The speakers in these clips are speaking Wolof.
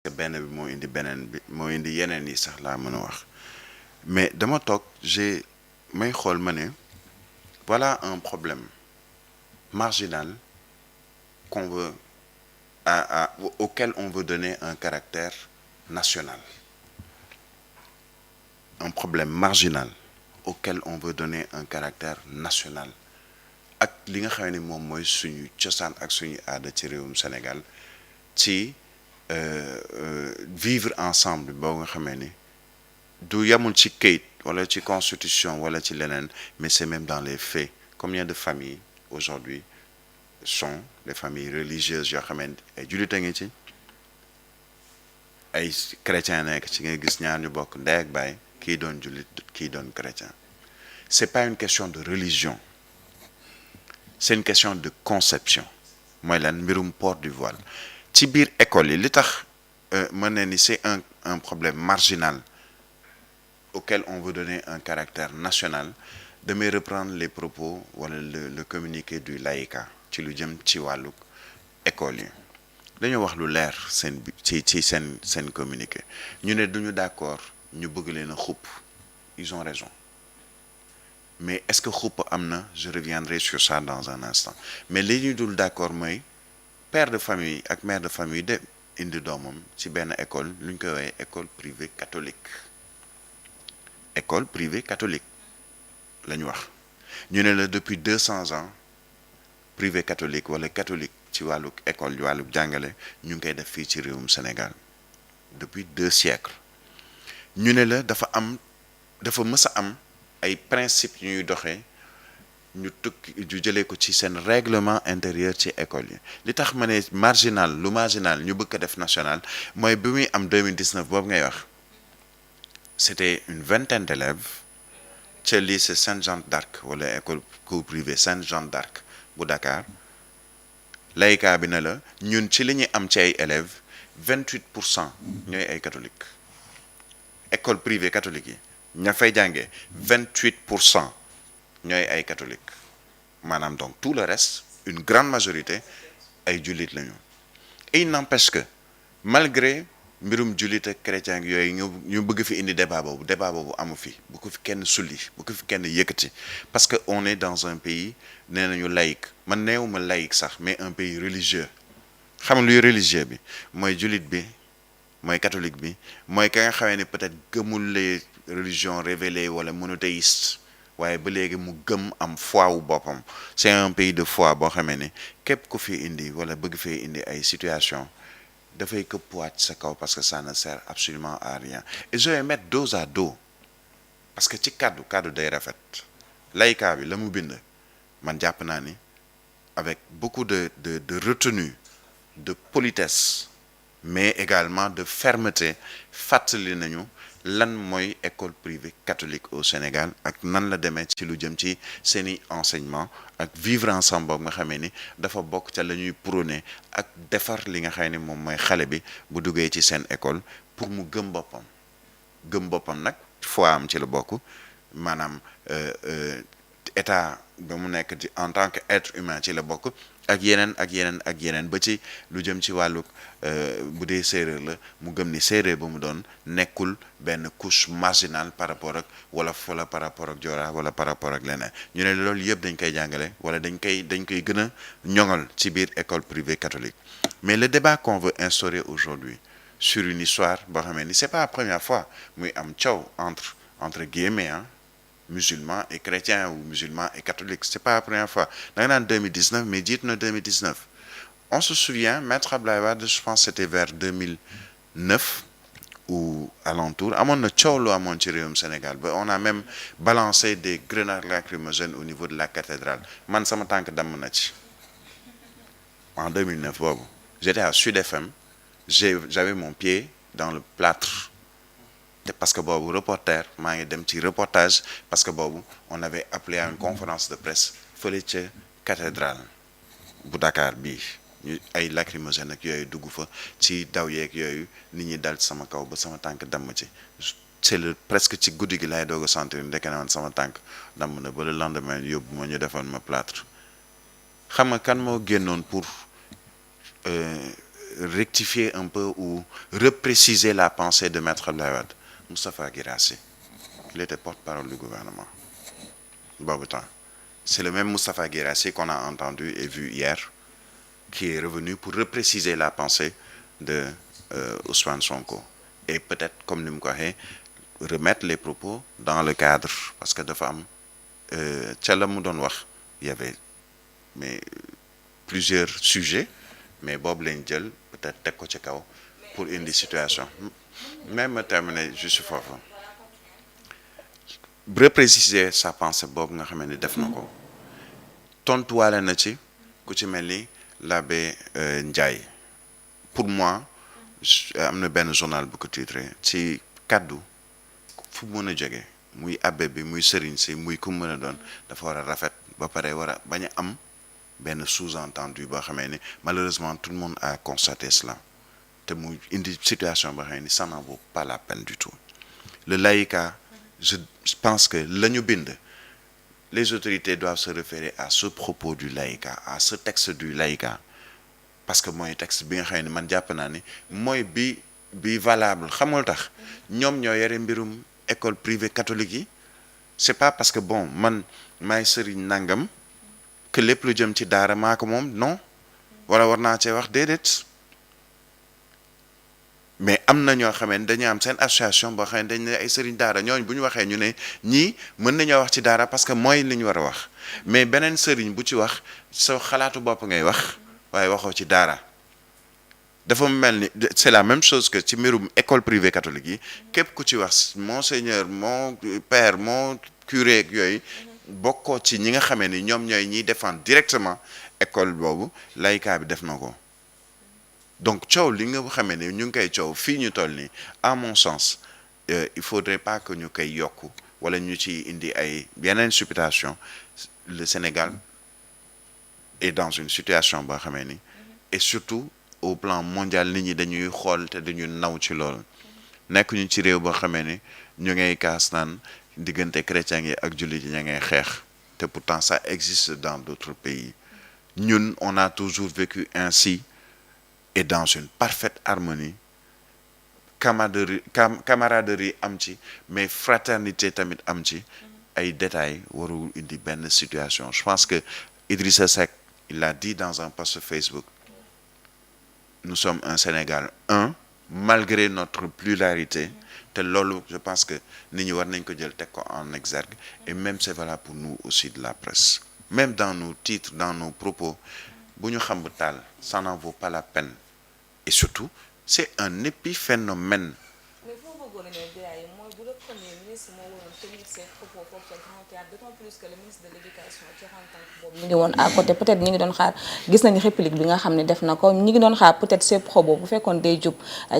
benn bi moo indi beneen bi moo indi yeneen yi sax laa mën a wax mais dama toog j'ai may xool ma ne voilà un problème marginal qu'on veut auquel on veut donner un caractère national. Un problème marginal auquel on veut donner un caractère national ak li nga xam ne moom mooy suñu cosaan ak suñu aada ci réewum Sénégal ci vivre ensemble boo nga xamee ni du yamul ci kayit wala ci constitution wala ci leneen mais c'est même dans les faits. Combien de familles aujourd'hui sont des familles religieuses yoo xamante ay jullit a ngi ci ay chrétien nekk ci nga gis ñaar ñu bokk ndey ak baay kii doon jullit kii doon chrétien. C'est pas une question de religion, c'est une question de conception mooy lan mbirum port du voile ci biir école yi li tax mën na ni c'est un problème marginal auquel on veut donner un caractère national. Damay reprendre les propos wala le communiqué du laïka ci lu jëm ci wàllu école yi dañoo wax lu leer seen ci seen communiqué ñu ne duñu d'accord ñu bëgg leen a xupp. Ils ont raison mais est-ce que xupp am na? Je reviendrai sur ça dans un instant mais li ñu dul d'accord mooy père de famille ak mère de famille de indi doomam ci benn école lu ñu koy woowee école privée catholique. École privée catholique la ñu wax ñu ne la depuis 200 ans privé catholique wala catholique ci wàllu école wàllu jàngale ñu ngi koy def fii ci réewum Sénégal depuis 2 siècles. ñu ne la dafa mës a am ay principes yu ñuy doxee ñu tukki ñu jëlee ko ci seen règlement intérieur ci école yi li tax ma ne marginal ñu bëgg ko def national mooy bi muy am 2019 boobu ngay wax c'était une vingtaine d'élèves ca lycée Sainte-Jeanne d'Arc wala école cours privée Sainte-Jeanne d'Arc bu Dakar layka bi ne la ñun ci li ñuy am ci ay élèves 28% ñooy ay catholiques. École privée catholique yi ña fay jàngee 28% ñooy ay catholiques maanaam donc tout le reste une grande majorité ay jullit lañu. Et il n'empêche que malgré mbirum jullit ak chrétien yooyu ñu bëgg fi indi débat boobu amu fi bu ko fi kenn sulli bu ko fi kenn yëkkati parce que on est dans un pays nee nañu laïque man neewuma laïque sax mais un pays religieux. xam luy religieux bi mooy jullit bi. mooy catholique bi mooy ka nga xamee ne peut-être gëmul les religions révélées wala monothéiste waaye ba léegi mu gëm am foi wu boppam. C'est un pays de foi boo xamee ne képp ku fi indi wala bëgg fee indi ay situation dafay këppuwaat sa kaw parce que ça ne sert absolument à rien et je vais mettre dos à dos parce que ci kaddu day rafet layka bi la mu bind man jàpp naa ni avec beaucoup de retenue de politesse mais également de fermeté fàttali nañu lan mooy école privée catholique au Sénégal ak nan la demee ci lu jëm ci seeni enseignement ak vivre ensemble boobu nga xamee ni dafa bokk ca la ñuy prôné ak defar li nga xam ne moom mooy xale bi bu duggee ci seen école pour mu gëm boppam nag foi am ci la bokk maanaam état ba mu nekk ci en tant que être humain ci la bokk ak yeneen ba ci lu jëm ci wàllu bu dee séeréer la mu gëm ni séeréer ba mu doon nekkul benn couche marginale par rapport ak wolof wala par rapport ak joolaa wala par rapport ak leneen ñu ne loolu yëpp dañ koy jàngale wala dañ koy gën a ñoŋal ci biir école privée catholique. Mais le débat qu'on veut instaurer aujourd'hui sur une histoire boo xamee ni c'est pas la première fois muy am coow entre guillemets musulmans et chrétiens ou musulmans et catholiques c'est pas la première fois da nga naan 2019 mais jiitu na 2019 on se souvient Maître Abdoulaye Wade je pense c'était vers 2009 ou alentour amoon na coow lu amoon ci réewum Sénégal ba on a même balancé des grenades lacrymogènes au niveau de la cathédrale man sama tànk damm na ci en 2009 boobu j'étais à Sud FM j'avais mon pied dans le plâtre parce que boobu reporter maa ngi dem ci reportage parce que boobu on avait appelé à une conférence de presse fële ca cathédrale bu Dakar bii ñu ay lacrymogène ak yooyu dugg fa ci daw yeeg yooyu nit ñi dal sama kaw ba sama tànk damm ci c'est presque ci guddi gi laay doog a sentir ndeke na woon sama tànk damm na ba le lendemain yóbbu ma ñu defoon ma plâtre xam nga kan moo génnoon pour rectifier un peu ou repréciser la pensée de Maître Abdoulaye Wade. Moustapha Guirassy, il était porte-parole du gouvernement boobu temps. C'est le même Moustapha Guirassy qu'on a entendu et vu hier, qui est revenu pour repréciser la pensée de Ousmane Sonko. Et peut-être, comme ni mu ko waxee, remettre les propos dans le cadre, parce que dafa am ca la mu doon wax, il y avait mais plusieurs sujets, mais boobu lañ jël peut-être teg ko ci kaw pour indi situation. Même ma terminer juste foofu, repréciser sa pensée boobu nga xam ne def na ko, tontuwaale na ci ku ci mel ni l'abbé Ndiaye. Pour moi am na benn journal bu ko titré ci kaddu fu mën a jóge, muy abbé bi muy sëriñ si muy ku mën a doon, dafa war a rafet ba pare war a bañ a am benn sous-entendu boo xamee ni malheureusement tout le monde a constaté cela, te muy indi situation boo xamee ni ça n'en vaut pas la peine du tout. Le laïcat, je pense que la ñu bind, les autorités doivent se référer à ce propos du laïcat, à ce texte du laïcat, parce que mooy texte bi nga xam ne man jàpp naa ni mooy bi valable. Xamul tax ñoom ñoo yore mbirum école privée catholique yi. C'est pas parce que bon man maay sëriñ nangam que lépp lu jëm ci daara maa ko moom, non, wala war naa cee wax, déedéet. Mais am na ñoo xamee ne dañuy am seen association boo xam ne dañ ne ay sëriñ daara, ñooñ bu ñu waxee ñu ne ñii mën nañoo wax ci daara parce que mooy li ñu war a wax, mais beneen sëriñ bu ci wax sa xalaatu bopp ngay wax waaye waxoo ci daara. Dafa mel ni c'est la même chose que ci mbirum école privée catholique yi, képp ku ci wax monseigneur, mon père, mon curé ak yooyu, bokkoo ci ñi nga xamee ni ñoom ñooy ñiy défendre directement école boobu. Laïcat bi def na ko. Donc coow li nga xamee ni ñu ngi koy coow fii ñu toll nii, à mon sens il faudrait pas que ñu koy yokku wala ñu ci indi ay yeneen supputation. Le Sénégal est dans une situation boo xamee ni, et surtout au plan mondial, nit ñi dañuy xool te dañuy naw ci loolu. Nekk ñu ci réew boo xamee ni ñu ngay kaas naan diggante chrétiens yi ak jullit yi ña ngay xeex, te pourtant ça existe dans d'autres pays. Ñun on a toujours vécu ainsi et dans une parfaite harmonie. Camaraderie am ci, mais fraternité tamit am ci. Ay détails warul indi benn situation. Je pense que Idrissa Seck, il l'a dit dans un post Facebook, nous sommes un Sénégal un, malgré notre pluralité. te loolu je pense que nit ñi war nañ ko jël teg ko en exergue, et même c'est valable pour nous aussi de la presse. Même dans nos titres, dans nos propos, bu ñu xam bu taal, ça n'en vaut pas la peine. Et surtout c'est un épiphénomène. Mais foo bëggoon a ñëw détaillé mooy bu le premier ministre moo waroon tenir ses propos foofu ca Grand Théâtre, d'autant plus que le ministre de l'éducation ci rencontre boobu ñu ngi woon à côté, peut-être ñi ngi doon xaar, gis nañu réplique bi nga xam ne def na ko, ñi ngi doon xaar peut-être ses propos bu fekkoon day jub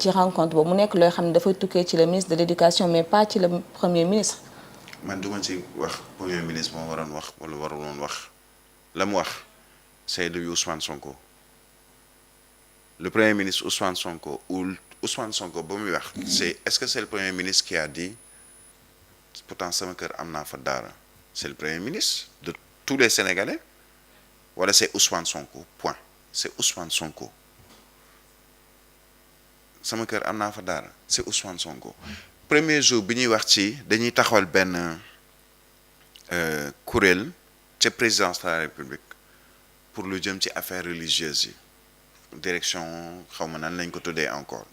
ci rencontre boobu mu nekk looy xam ne dafay tukkee ci le ministre de l'éducation mais pas ci le premier ministre. Man duma ci wax premier ministre moo waroon wax wala warul woon wax. La mu wax c'est de Ousmane Sonko. Le premier ministre Ousmane Sonko ou Ousmane Sonko ba muy wax, est-ce que c'est le premier ministre qui a dit pourtant sama kër am naa fa daara? C'est le premier ministre de tous les Sénégalais wala c'est Ousmane Sonko point? C'est Ousmane Sonko. Sama kër am naa fa daara, c'est Ousmane Sonko. Premier jour bi ñuy wax ci dañuy taxawal benn kuréel ca présidence de la République pour lu jëm ci affaires religieuses yi, direction xaw ma nan lañ ko tuddee encore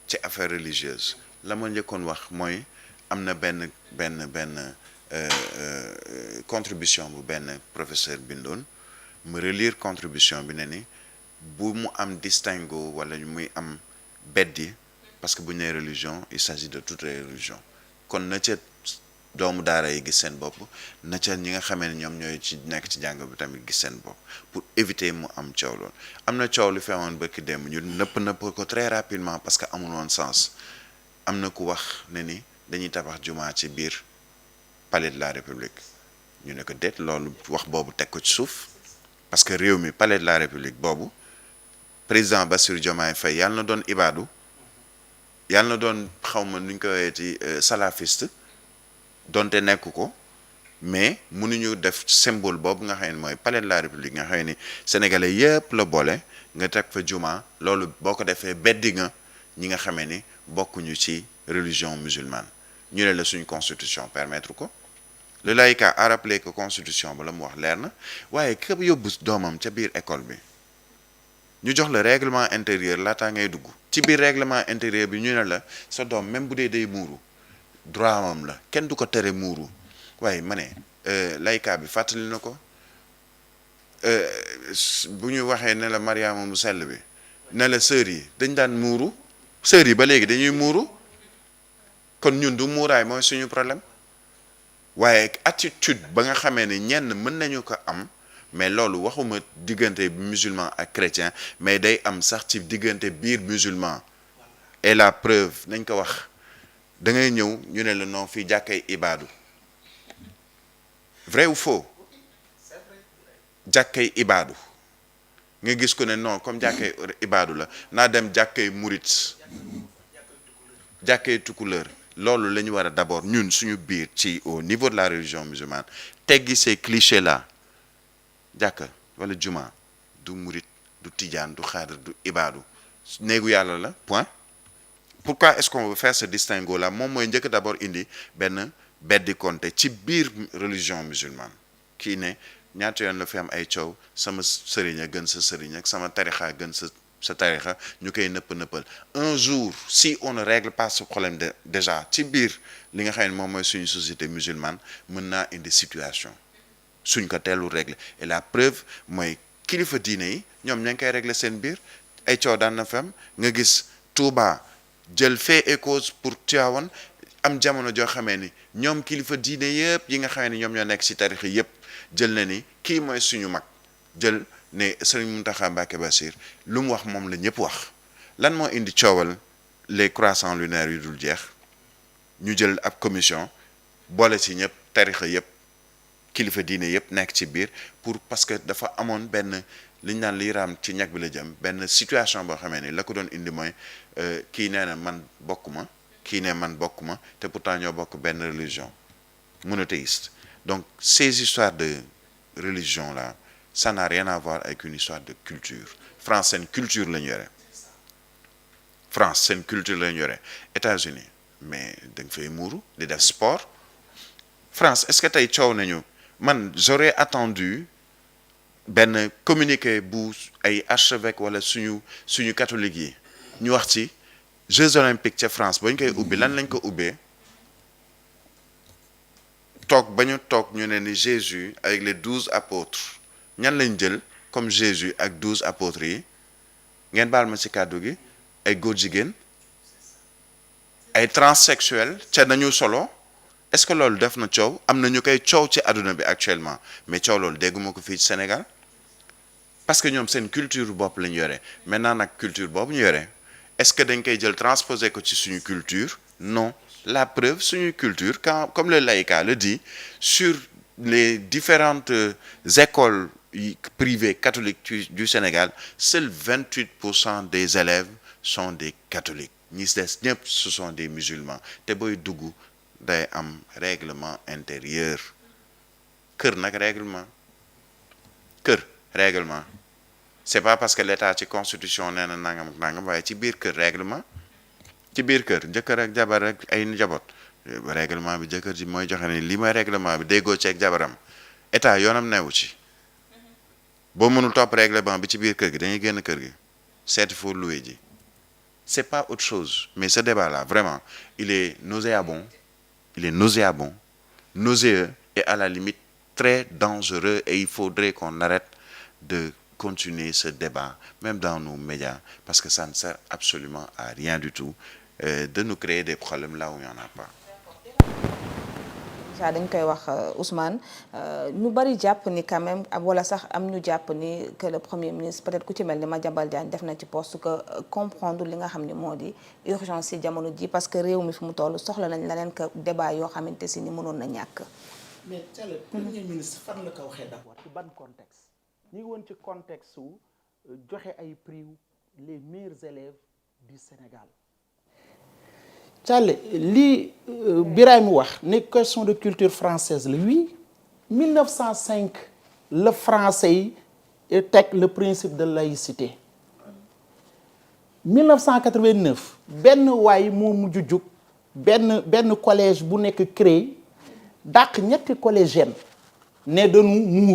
ci affaires religieuses. La ma njëkkoon wax mooy am na benn contribution bu benn professeur bindoon, mu relire contribution bi ne ni bu mu am distinguo wala muy am beddi, parce que bu ñu nee religion il s'agit de toutes les religions. Kon na ca doomu daara yi gis seen bopp, na ca ñi nga xamee ne ñoom ñooy ci nekk ci jàng bi tamit gis seen bopp, pour éviter mu am coow loolu. Am na coow lu fi amoon bëkk démb ñu nëpp ko très rapidement parce que amul woon sens. Am na ku wax ne ni dañuy tabax jumaa ci biir palais de la République, ñu ne ko déet, loolu wax boobu teg ko ci suuf, parce que réew mi palais de la République boobu président Bassirou Diomaye Faye yàlla na doon ibaadu, yàlla na doon xawma nuñ ko woowee ci salafiste, donte nekk ko, mais mënuñu def symbole boobu nga xam ne mooy palais de la République nga xam ni sénégalais yëpp la boole, nga teg fa juma loolu boo ko defee beddi nga ñi nga xamee ni bokkuñu ci religion musulmane ñu ne la suñu constitution permettre ko. Le laïcat a rappelé que constitution ba la mu wax leer na waaye képp yóbbu doomam ca biir école bi ñu jox la règlement intérieur laataa ngay dugg ci biir règlement intérieur bi ñu ne la sa doom même bu dee day muuru droit am la kenn du ko tere muuru waaye ma ne laïcat bi fàttali na ko bu ñu waxee ne la Mariama mu sell bi ne la sœurs yi dañ daan muuru sœurs yi ba léegi dañuy muuru kon ñun du muuraay mooy suñu problème. waaye attitude ba nga xamee ne ñenn mën nañu ko am mais loolu waxuma diggante musulman ak chrétien mais day am sax ci diggante biir musulman et la preuve nañ ko wax da ngay ñëw ñu ne la non fii jàkkay ibaadu vrai ou faux jàkkay ibaadu nga gis ko ne non comme jàkkay ibaadu la naa dem jàkkay murit jàkkay tukuleur loolu la ñu war a d'abord ñun suñu biir ci au niveau de la religion musulmane teggi ces clichés là jàkka wala juma du murit du tijaan du xaadir du ibaadu néegu yàlla la point. Pourquoi est-ce qu'on veut faire ce distinguo là moom mooy njëkk d'abord indi benn beddi konte ci biir religion musulmane kii ne ñaata yoon la fi am ay coow sama sëriñ a gën sa sëriñ ak sama tarixa gën sa tarixa ñu koy nëppal un jour si on ne règle pas ce problème déjà ci biir li nga xam ne moom mooy suñu société musulmane mën naa indi situation suñ ko teelu régler et la preuve mooy kilifa diine yi ñoom ña ngi koy régler seen biir ay coow daan na fi am nga gis Touba jël fait et cause pour Tivaouane am jamono joo xamee ni ñoom kilifa diine yëpp yi nga xamee ni ñoom ñoo nekk ci tarixa yëpp jël na ni kii mooy suñu mag jël ne Serigne Mountakha Mbacké Bassir lu mu wax moom la ñëpp wax lan moo indi coowal les croissants lunaires yu dul jeex ñu jël ab commission boole ci ñëpp tarixa yëpp kilifa diine yëpp nekk ci biir pour parce que dafa amoon benn li ñu naan liy raam ci ñag bi la jëm benn situation boo xamee ni la ko doon indi mooy kii nee na man bokk ma kii ne man bokk ma te pourtant ñoo bokk benn religion monothéiste donc ces histoires de religion là ça n'a rien à voir avec une histoire de culture France seen culture la ñu yore France seen culture la ñu yore États-Unis mais da nga fay muuru di def sport France est-ce que tey coow nañu man j'aurais attendu benn communiqué bu ay archevêque wala suñu catholique yi ñu wax ci Jeux olympiques ca France ba ñu koy ubbi lan lañ ko ubbee toog ba ñu toog ñu ne ni Jésus avec les 12 apôtres ñan lañ jël comme Jésus ak 12 apôtres yi ngeen baal ma ci kàddu gi ay góor jigéen ay transsexuels ca nañu solo est-ce que loolu def na coow am na ñu koy coow ci àdduna bi actuellement mais coow loolu dégguma ko fii ci Sénégal parce que ñoom seen culture bopp la ñu yore maintenant nag culture boobu ñu yore est-ce que dañ koy jël transposer ko ci suñu culture non la preuve suñu culture quand comme le laïcat le dit sur les différentes écoles privées catholiques du Sénégal seuls 28% des élèves sont des catholiques ñi des ñëpp ce sont des musulmans te booy dugg day am règlement intérieur kër nag règlement c'est pas parce que l'état ci constitution nee na nangam ak nangam waaye ci biir kër règlement ci biir kër jëkkër ak jabar ak ay njaboot règlement bi jëkkër ji mooy joxe ni li mooy règlement bi déggoo ci ak jabaram état yoonam newu ci boo mënul topp règlement bi ci biir kër gi dañuy génn kër gi seeti foo loué ji c'est pas autre chose mais ce débat là vraiment il est nauséabond nauséeux et à la limite très dangereux et il faudrait qu'on arrête de continuer ce débat même dans nos médias parce que ça ne sert absolument à rien du tout de nous créer des problèmes là où il n'y en a pas. déjà dañ koy wax Ousmane ñu bari jàpp ni quand même wala sax am ñu jàpp ni que le premier ministre peut-être ku ci mel ni Madiambal Diagne def na ci poste que comprendre li nga xam ni moo di urgence ci jamono ji parce que réew mi fi mu toll soxla nañ leneen que débat yoo xamante si ni mënoon na ñàkk. mais le premier ministre fan la ko waxee d'abord ci ban contexte ñu ngi woon ci contexte su joxe ay prix les meilleurs élèves du Sénégal. Thialé lii Birahim wax ne question de culture française la oui 1905 le français yi teg le principe de laïcité 1989 benn waay moo mujj jug benn collège bu nekk créé dàq ñetti collégienne ne dañu muur